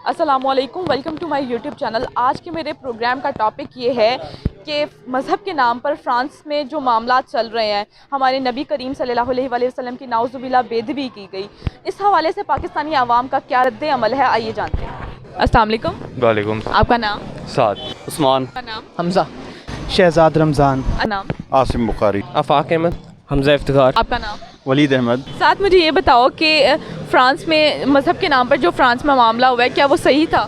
अस्सलामुअलैकुम, welcome to my YouTube channel. आज के मेरे प्रोग्राम का टॉपिक ये है कि मज़हब के नाम पर फ़्रांस में जो मामला चल रहे हैं, हमारे नबी करीम सल्लल्लाहु अलैहि वसल्लम की नाउज़ुबिल्लाह बेदबी की गई, इस हवाले से पाकिस्तानी आवाम का क्या रद्द अमल है, आइए जानते हैं। अस्सलाम वालेकुम। वालेकुम। आपका नाम? साद उस्मान। आपका नाम? हमज़ा। शहजाद रमज़ान। नाम? आसिम बुखारी। आफाक अहमद। हमज़ा इफ्तिखार। आपका नाम? वलीद अहमद। साथ मुझे ये बताओ कि फ़्रांस में मज़हब के नाम पर जो फ़्रांस में मामला हुआ है, क्या वो सही था?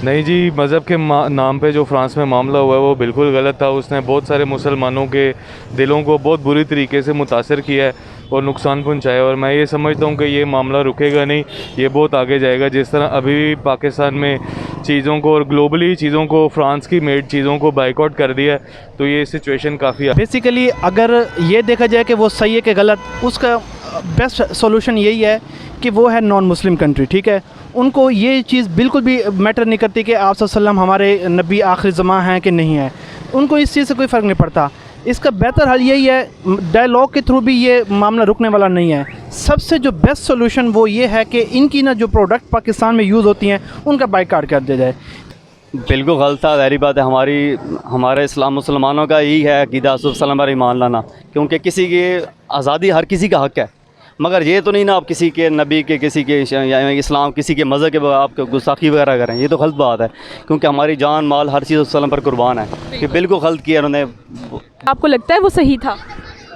नहीं जी, मज़हब के नाम पे जो फ़्रांस में मामला हुआ है वो बिल्कुल गलत था। उसने बहुत सारे मुसलमानों के दिलों को बहुत बुरी तरीके से मुतासर किया है और नुकसान पहुंचाया, और मैं ये समझता हूँ कि ये मामला रुकेगा नहीं, ये बहुत आगे जाएगा। जिस तरह अभी भी पाकिस्तान में चीज़ों को और ग्लोबली चीज़ों को, फ़्रांस की मेड चीज़ों को बाइकआउट कर दिया, तो ये सिचुएशन काफ़ी बेसिकली अगर ये देखा जाए कि वो सही है कि गलत, उसका बेस्ट सॉल्यूशन यही है कि वो है नॉन मुस्लिम कंट्री, ठीक है। उनको ये चीज़ बिल्कुल भी मैटर नहीं करती कि आप सल्लल्लाहु हमारे नबी आखिरी ज़मां हैं कि नहीं है, उनको इस चीज़ से कोई फ़र्क नहीं पड़ता। इसका बेहतर हल यही है, डायलॉग के थ्रू भी ये मामला रुकने वाला नहीं है। सबसे जो बेस्ट सॉल्यूशन वो ये है कि इनकी ना जो प्रोडक्ट पाकिस्तान में यूज़ होती हैं उनका बाइकाट कर दिया जाए। बिल्कुल गलत था, ज़ाहिर बात है। हमारे इस्लाम मुसलमानों का यही है अक़ीदा रसूल पर ईमान लाना, क्योंकि किसी की आज़ादी हर किसी का हक़ है, मगर ये तो नहीं ना आप किसी के नबी के, किसी के या इस्लाम, किसी के मज़हब के आप गुस्ताखी वगैरह करें, ये तो गलत बात है, क्योंकि हमारी जान माल हर चीज़ वसल्लम पर कुर्बान है। ये बिल्कुल गलत किया उन्होंने। आपको लगता है वो सही था?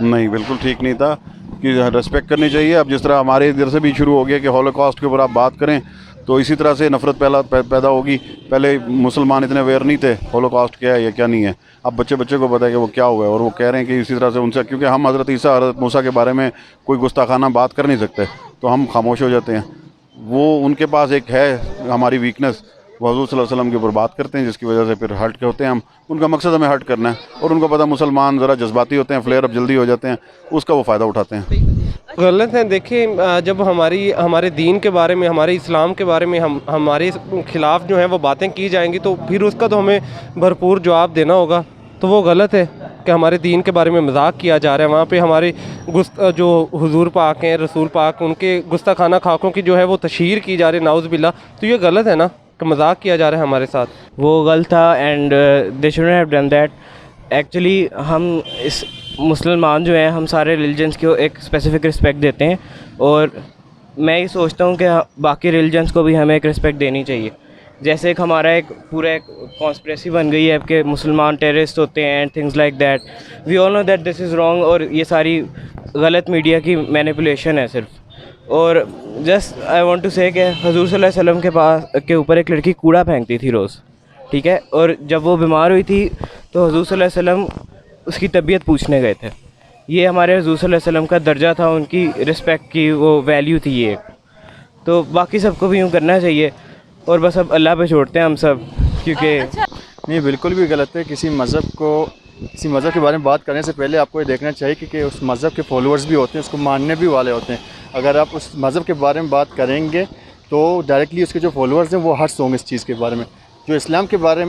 नहीं, बिल्कुल ठीक नहीं था कि रिस्पेक्ट करनी चाहिए। अब जिस तरह हमारे इधर से भी शुरू हो गया कि हॉलोकॉस्ट के ऊपर आप बात करें, तो इसी तरह से नफ़रत पैदा होगी। पहले मुसलमान इतने अवेयर नहीं थे हॉलोकॉस्ट क्या है या क्या नहीं है। अब बच्चे को पता है कि वो क्या हुआ है, और वो कह रहे हैं कि इसी तरह से उनसे, क्योंकि हम हज़रत ईसा, हज़रत मूसा के बारे में कोई गुस्ताखाना बात कर नहीं सकते, तो हम खामोश हो जाते हैं। वो उनके पास एक है हमारी वीकनेस, वो हज़ूर सल्लल्लाहु अलैहि वसल्लम के ऊपर बात करते हैं, जिसकी वजह से फिर हट के होते हैं हम। उनका मकसद हमें हट करना है, और उनको पता मुसलमान ज़रा जज्बाती होते हैं, फ्लेयर अप जल्दी हो जाते हैं, उसका वो फ़ायदा उठाते हैं। गलत है। देखिए, जब हमारे दीन के बारे में, हमारे इस्लाम के बारे में हमारे ख़िलाफ़ जो है वो बातें की जाएंगी, तो फिर उसका तो हमें भरपूर जवाब देना होगा। तो वो गलत है कि हमारे दीन के बारे में मजाक किया जा रहा है। वहाँ पे हमारे जो हुजूर पाक हैं, रसूल पाक, उनके गुस्ताखाना खाकों की जो है वो तशहीर की जा रही है, नाउज़ बिल्ला। तो ये गलत है ना कि मजाक किया जा रहा है हमारे साथ। वो गलत था and they shouldn't have done that. Actually हम इस मुसलमान जो हैं, हम सारे रिलीजन्स को एक स्पेसिफ़िक रिस्पेक्ट देते हैं, और मैं ये सोचता हूँ कि बाकी रिलीजन्स को भी हमें एक रिस्पेक्ट देनी चाहिए। जैसे एक हमारा एक पूरा एक कॉन्स्पिरेसी बन गई है कि मुसलमान टेररिस्ट होते हैं and things like that. We all know that this is wrong, और ये सारी गलत मीडिया की मैनिपुलेशन है सिर्फ। और जस्ट आई वांट टू से कि हज़ूर सल्लल्लाहु अलैहि वसल्लम के ऊपर एक लड़की कूड़ा फेंकती थी रोज़, ठीक है, और जब वो बीमार हुई थी तो हज़ूर सल्लल्लाहु अलैहि वसल्लम उसकी तबीयत पूछने गए थे। ये हमारे हज़ूर सल्लल्लाहु अलैहि वसल्लम का दर्जा था, उनकी रिस्पेक्ट की वो वैल्यू थी ये। तो बाकी सबको भी यूँ करना चाहिए, और बस अब अल्लाह पे छोड़ते हैं हम सब, क्योंकि नहीं, बिल्कुल भी गलत है। किसी मज़हब के बारे में बात करने से पहले आपको ये देखना चाहिए कि उस मज़हब के फॉलोअर्स भी होते हैं, उसको मानने भी वाले होते हैं। अगर आप उस मज़हब के बारे में बात करेंगे तो डायरेक्टली उसके जो फॉलोअर्स हैं वो हर्ट्स होंगे इस चीज़ के बारे में। जो इस्लाम के बारे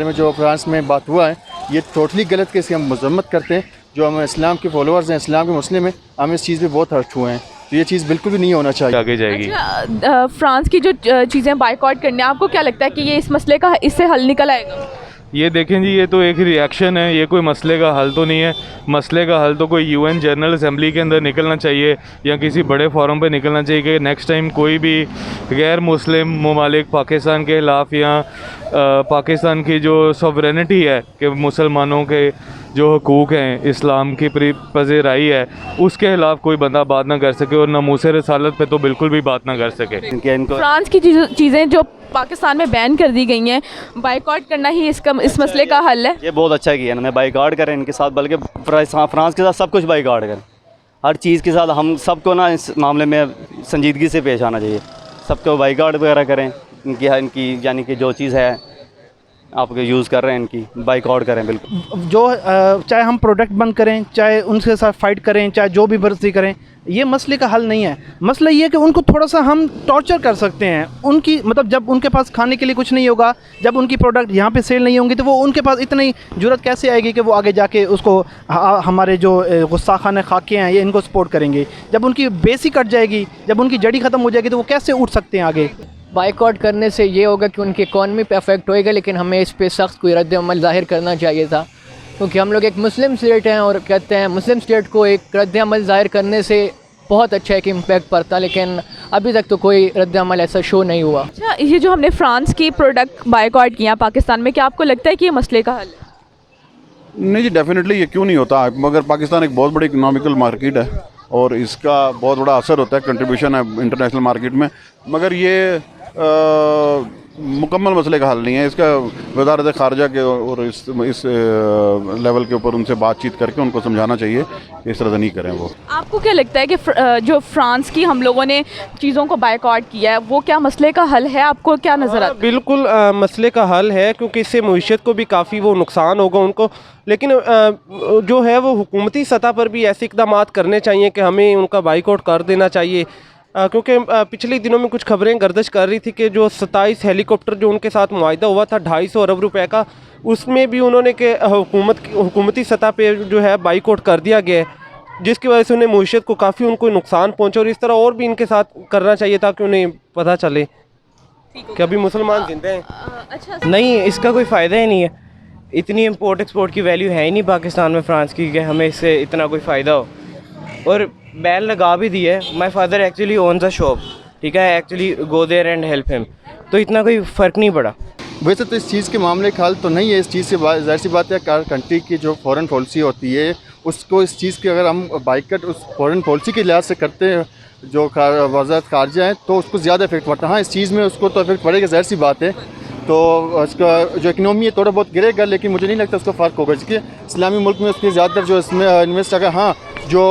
में जो फ्रांस में बात हुआ है, ये टोटली गलत के, इसकी हम मजम्मत करते हैं। जो हम इस्लाम के फॉलोअर्स हैं, इस्लाम के मुस्लिम हैं, हम इस चीज़ में बहुत हर्ट हुए हैं, तो ये चीज़ बिल्कुल भी नहीं होना चाहिए। आगे जाएगी। अच्छा, फ्रांस की जो चीज़ें बाइकआउट करने, आपको क्या लगता है कि ये इस मसले का इससे हल निकल आएगा? ये देखें जी, ये तो एक रिएक्शन है, ये कोई मसले का हल तो नहीं है। मसले का हल तो कोई यूएन जनरल असेंबली के अंदर निकलना चाहिए, या किसी बड़े फोरम पे निकलना चाहिए कि नेक्स्ट टाइम कोई भी गैर मुस्लिम ममालिक पाकिस्तान के ख़िलाफ़, या पाकिस्तान की जो सॉवरेनिटी है कि मुसलमानों के जो हकूक़ हैं, इस्लाम की पज़ीराई है, उसके ख़िलाफ़ कोई बंदा बात ना कर सके, और नमूसे रसालत पे तो बिल्कुल भी बात ना कर सके। फ्रांस की चीज़ें जो पाकिस्तान में बैन कर दी गई हैं, बाइकआउट करना ही इस मसले का हल है। ये बहुत अच्छा किया इन्होंने, बाइकआउट करें इनके साथ, बल्कि फ्रांस के साथ सब कुछ बाइकआउट करें। हर चीज़ के साथ हम सबको ना इस मामले में संजीदगी से पेश आना चाहिए। सबको बाइकआउट वगैरह करें, इनकी यानी कि जो चीज़ है आप यूज़ कर रहे हैं, इनकी बाइकआउट करें बिल्कुल। जो चाहे हम प्रोडक्ट बंद करें, चाहे उनके साथ फ़ाइट करें, चाहे जो भी भर्ती करें, ये मसले का हल नहीं है। मसला ये है कि उनको थोड़ा सा हम टॉर्चर कर सकते हैं। उनकी मतलब जब उनके पास खाने के लिए कुछ नहीं होगा, जब उनकी प्रोडक्ट यहाँ पे सेल नहीं होंगी, तो वो उनके पास इतनी जुर्रत कैसे आएगी कि वो आगे जाके उसको हमारे जो गुस्ताखाने खाके हैं ये इनको सपोर्ट करेंगे। जब उनकी बेस ही कट जाएगी, जब उनकी जड़ी ख़त्म हो जाएगी, तो वो कैसे उठ सकते हैं आगे। बाइकआउट करने से ये होगा कि उनकी इकॉनमी पे अफेक्ट होएगा, लेकिन हमें इस पे सख्त कोई रद्द-ए-अमल ज़ाहिर करना चाहिए था, क्योंकि हम लोग एक मुस्लिम स्टेट हैं और कहते हैं मुस्लिम स्टेट को एक रद्द-ए-अमल ज़ाहिर करने से बहुत अच्छा एक इम्पैक्ट पड़ता, लेकिन अभी तक तो कोई रद्द-ए-अमल ऐसा शो नहीं हुआ। अच्छा, ये जो हमने फ्रांस की प्रोडक्ट बाइकआउट किया पाकिस्तान में, क्या आपको लगता है कि ये मसले का हल है? नहीं जी, डेफिनेटली ये क्यों नहीं होता, मगर पाकिस्तान एक बहुत बड़ी इकोनॉमिकल मार्केट है और इसका बहुत बड़ा असर होता है, कंट्रीब्यूशन है इंटरनेशनल मार्केट में, मगर ये मुकम्मल मसले का हल नहीं है। इसका वज़ारत ख़ारजा के और इस लेवल के ऊपर उनसे बातचीत करके उनको समझाना चाहिए कि इस तरह से नहीं करें वो। आपको क्या लगता है कि जो फ्रांस की हम लोगों ने चीज़ों को बाइकआउट किया है, वो क्या मसले का हल है? आपको क्या नज़र आता है? बिल्कुल मसले का हल है, क्योंकि इससे मईशत को भी काफ़ी वो नुकसान होगा उनको, लेकिन जो है वो हुकूमती सतह पर भी ऐसे इक़दाम करने चाहिए कि हमें उनका बाइकआउट कर देना चाहिए, क्योंकि पिछले दिनों में कुछ खबरें गर्दिश कर रही थी कि जो 27 हेलीकॉप्टर जो उनके साथ मुआहिदा हुआ था 250 अरब रुपए का, उसमें भी उन्होंने के हुकूमती सतह पे जो है बाइकआउट कर दिया गया है, जिसकी वजह से उन्हें मईशत को काफ़ी उनको नुकसान पहुँचा। और इस तरह और भी इनके साथ करना चाहिए ताकि उन्हें पता चले कि अभी मुसलमान जिंदा हैं। अच्छा, नहीं, इसका कोई फ़ायदा ही नहीं है। इतनी इम्पोर्ट एक्सपोर्ट की वैल्यू है ही नहीं पाकिस्तान में फ्रांस की कि हमें इससे इतना कोई फ़ायदा हो, और बैन लगा भी दी है। My father actually owns a shop, ठीक है, actually go there and help him, तो इतना कोई फ़र्क नहीं पड़ा। वैसे तो इस चीज़ के मामले का हल तो नहीं है, इस चीज़ से ज़ाहिर सी बात है कंट्री की जो फॉरेन पॉलिसी होती है उसको, इस चीज़ की अगर हम बाइकआउट उस फॉरेन पॉलिसी के लिहाज से करते हैं जो वज़ारत ख़ारजा है, तो उसको ज़्यादा इफेक्ट पड़ता है। हाँ, इस चीज़ में उसको तो इफेक्ट पड़ेगा, ज़ाहिर सी बात है, तो उसका जो इकनॉमी है थोड़ा बहुत गिरेगा, लेकिन मुझे नहीं लगता उसका फ़र्क होगा, क्योंकि इस्लामी मुल्क में उसके ज़्यादातर जो इसमें इन्वेस्ट अगर हाँ जो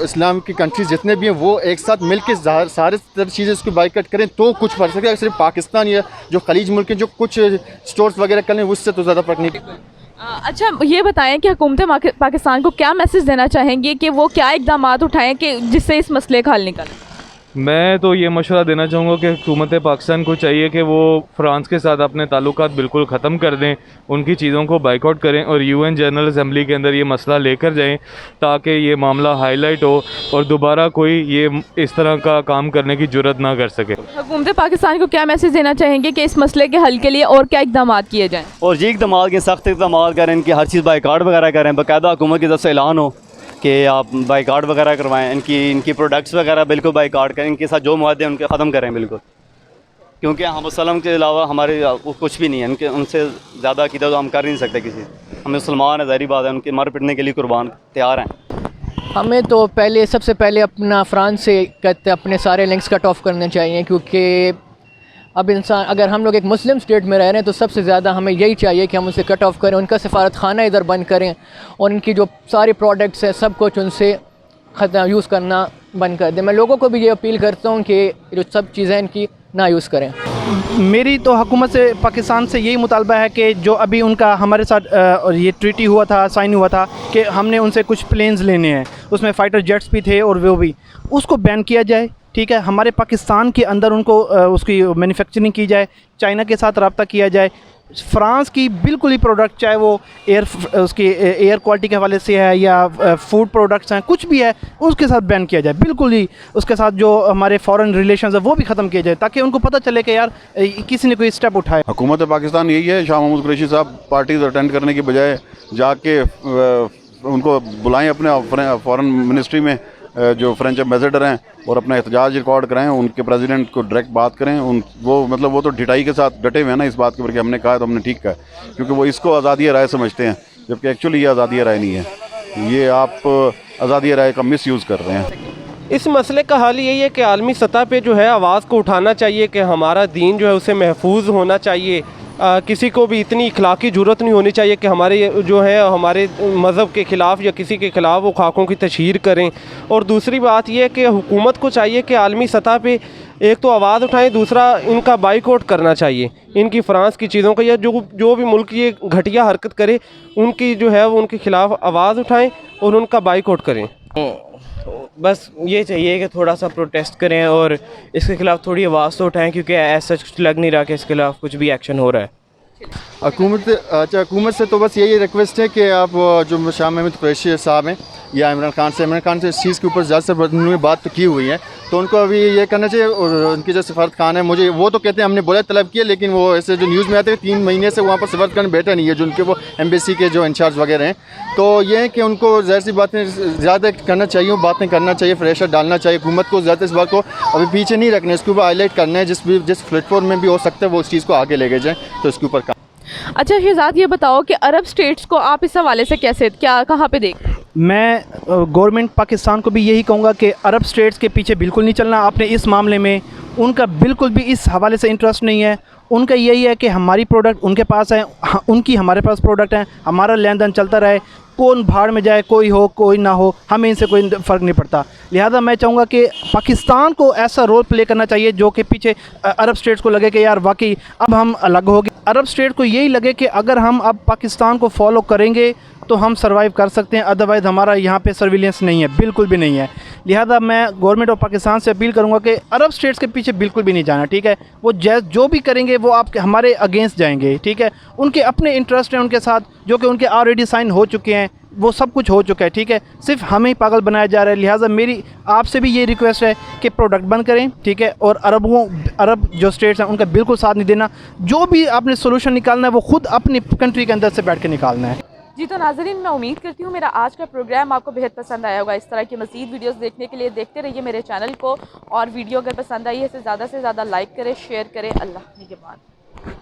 इस्लाम की कंट्रीज़ जितने भी हैं वो एक साथ मिल के सारे तरह चीज़ें उसको बाइकआउट करें तो कुछ फर्क सकेगा। सिर्फ पाकिस्तान या जो खलीज मुल्क हैं जो कुछ स्टोर्स वगैरह करें उससे तो ज़्यादा फ़र्क नहीं। अच्छा, ये बताएं कि हुकूमत पाकिस्तान को क्या मैसेज देना चाहेंगे कि वो क्या इक़दाम उठाएं कि जिससे इस मसले का हल निकले? मैं तो ये मशवरा देना चाहूँगा कि हुकूमत पाकिस्तान को चाहिए कि वो फ़्रांस के साथ अपने ताल्लुकात बिल्कुल ख़त्म कर दें, उनकी चीज़ों को बाइकआउट करें और UN जनरल असम्बली के अंदर ये मसला लेकर जाएं ताकि ये मामला हाईलाइट हो और दोबारा कोई ये इस तरह का काम करने की जुर्रत ना कर सके। हुकूमत पाकिस्तान को क्या मैसेज देना चाहेंगे कि इस मसले के हल के लिए और क्या इक़दाम किए जाएँ? और ये इकदाम के सख्त इकदाम करें, इनकी हर चीज़ बाइकआउट वगैरह करें, बाकायदा हुकूमत की तरफ से ऐलान हो कि आप बाइकआउट वगैरह करवाएं, इनकी प्रोडक्ट्स वगैरह बिल्कुल बाइकआउट करें, इनके साथ जो मुआहदे हैं उनके ख़त्म करें बिल्कुल, क्योंकि हम वसल्लम के अलावा हमारे कुछ भी नहीं है, उनसे ज़्यादा अक़ीदा तो हम कर नहीं सकते किसी। हम मुसलमान हैं, ज़ाहिर बात है, उनके मर पिटने के लिए कुर्बान तैयार हैं। हमें तो सबसे पहले अपना फ्रांस से कहते अपने सारे लिंक्स कट ऑफ करने चाहिए, क्योंकि अब इंसान अगर हम लोग एक मुस्लिम स्टेट में रह रहे हैं तो सबसे ज़्यादा हमें यही चाहिए कि हम उनसे कट ऑफ करें, उनका सफारत खाना इधर बंद करें और उनकी जो सारी प्रोडक्ट्स हैं सब कुछ उनसे यूज़ करना बंद कर दें। मैं लोगों को भी ये अपील करता हूँ कि जो सब चीज़ें इनकी ना यूज़ करें। मेरी तो हुकूमत से पाकिस्तान से यही मुतालबा है कि जो अभी उनका हमारे साथ ये ट्रीटी हुआ था, साइन हुआ था कि हमने उनसे कुछ प्लेन्स लेने हैं, उसमें फ़ाइटर जेट्स भी थे और वो भी, उसको बैन किया जाए, ठीक है। हमारे पाकिस्तान के अंदर उनको उसकी मैन्युफैक्चरिंग की जाए, चाइना के साथ रब्ता किया जाए, फ्रांस की बिल्कुल ही प्रोडक्ट चाहे वो उसकी एयर क्वालिटी के हवाले से है या फूड प्रोडक्ट्स हैं, कुछ भी है उसके साथ बैन किया जाए बिल्कुल ही। उसके साथ जो हमारे फॉरेन रिलेशंस है वो भी ख़त्म किया जाए ताकि उनको पता चले कि यार किसी ने कोई स्टेप उठाया। हुकूमत पाकिस्तान यही है, शाह महमूद कुरैशी साहब पार्टीज अटेंड करने की बजाय जाके उनको बुलाएं अपने फॉरेन मिनिस्ट्री में जो फ्रेंच एम्बेसडर हैं और अपना एहतजाज रिकॉर्ड कराएं, उनके प्रेसिडेंट को डायरेक्ट बात करें। वो तो ढिठाई के साथ डटे हुए हैं ना इस बात के ऊपर कि हमने कहा तो हमने ठीक कहा, क्योंकि वो इसको आज़ादी राय समझते हैं, जबकि एक्चुअली ये आज़ादी राय नहीं है, ये आप आज़ादी राय का मिसयूज़ कर रहे हैं। इस मसले का हल यही है कि आलमी सतह पे जो है आवाज़ को उठाना चाहिए कि हमारा दीन जो है उसे महफूज होना चाहिए। किसी को भी इतनी इखलाकी ज़रूरत नहीं होनी चाहिए कि हमारे जो है हमारे मज़हब के ख़िलाफ़ या किसी के ख़िलाफ़ वो खाकों की तशहीर करें। और दूसरी बात यह है कि हुकूमत को चाहिए कि आलमी सतह पे एक तो आवाज़ उठाएं, दूसरा इनका बाइकआउट करना चाहिए, इनकी फ्रांस की चीज़ों का, या जो भी मुल्क ये घटिया हरकत करे उनकी जो है वो उनके ख़िलाफ़ आवाज़ उठाएं और उनका बाइकआउट करें। बस ये चाहिए कि थोड़ा सा प्रोटेस्ट करें और इसके ख़िलाफ़ थोड़ी आवाज़ तो उठाएं, क्योंकि ऐसा कुछ लग नहीं रहा कि इसके खिलाफ़ कुछ भी एक्शन हो रहा है। हुकूमत से तो बस यही रिक्वेस्ट है कि आप जो शाह महमूद कुरैशी साहब हैं या इमरान खान से इस चीज़ के ऊपर ज़्यादा से उन्होंने बात तो की हुई है, तो उनको अभी ये करना चाहिए। और उनकी जो सफारत खान है, मुझे वो तो कहते हैं हमने बोला तलब किया, लेकिन वो ऐसे जो न्यूज़ में आते हैं 3 महीने से वहाँ पर सफारत खान बैठा नहीं है, जो उनके वो एम्बेसी के जो इंचार्ज वगैरह हैं। तो ये है कि उनको ज़ाहिर सी बातें ज़्यादा करना चाहिए, बातें करना चाहिए, प्रेशर डालना चाहिए हुकूमत को, ज़्यादा इस बात को अभी पीछे नहीं रखना है, इसके ऊपर हाईलाइट करना है, जिस प्लेटफॉर्म में भी हो सकता है वो उस चीज़ को आगे लेके जाएँ, तो इसके ऊपर काम। अच्छा शहजाद, ये बताओ कि अरब स्टेट्स को आप इस हवाले से कैसे कहाँ पे देख? मैं गवर्नमेंट पाकिस्तान को भी यही कहूँगा कि अरब स्टेट्स के पीछे बिल्कुल नहीं चलना आपने इस मामले में। उनका बिल्कुल भी इस हवाले से इंटरेस्ट नहीं है। उनका यही है कि हमारी प्रोडक्ट उनके पास है, उनकी हमारे पास प्रोडक्ट है, हमारा लेन देन चलता रहे, कौन भाड़ में जाए, कोई हो कोई ना हो, हमें इनसे कोई फ़र्क नहीं पड़ता। लिहाजा मैं चाहूँगा कि पाकिस्तान को ऐसा रोल प्ले करना चाहिए जो कि पीछे अरब स्टेट्स को लगे कि यार वाकई अब हम अलग हो गए। अरब स्टेट को यही लगे कि अगर हम अब पाकिस्तान को फॉलो करेंगे तो हम सर्वाइव कर सकते हैं, अदरवाइज़ हमारा यहाँ पे सर्विलेंस नहीं है, बिल्कुल भी नहीं है। लिहाजा मैं गवर्नमेंट ऑफ पाकिस्तान से अपील करूँगा कि अरब स्टेट्स के पीछे बिल्कुल भी नहीं जाना, ठीक है। वो जो भी करेंगे वो आपके हमारे अगेंस्ट जाएंगे, ठीक है। उनके अपने इंटरेस्ट हैं उनके साथ, जो कि उनके ऑलरेडी साइन हो चुके हैं, वो सब कुछ हो चुका है, ठीक है। सिर्फ हमें ही पागल बनाया जा रहा है। लिहाजा मेरी आपसे भी ये रिक्वेस्ट है कि प्रोडक्ट बंद करें, ठीक है। और अरब जो स्टेट्स हैं उनका बिल्कुल साथ नहीं देना। जो भी आपने सोल्यूशन निकालना है वो खुद अपनी कंट्री के अंदर से बैठ के निकालना है। जी तो नाज़रीन, मैं उम्मीद करती हूँ मेरा आज का प्रोग्राम आपको बेहद पसंद आया होगा। इस तरह की मज़ीद वीडियोस देखने के लिए देखते रहिए मेरे चैनल को, और वीडियो अगर पसंद आई है तो ज़्यादा से ज़्यादा लाइक करें, शेयर करें। अल्लाह निगहबान।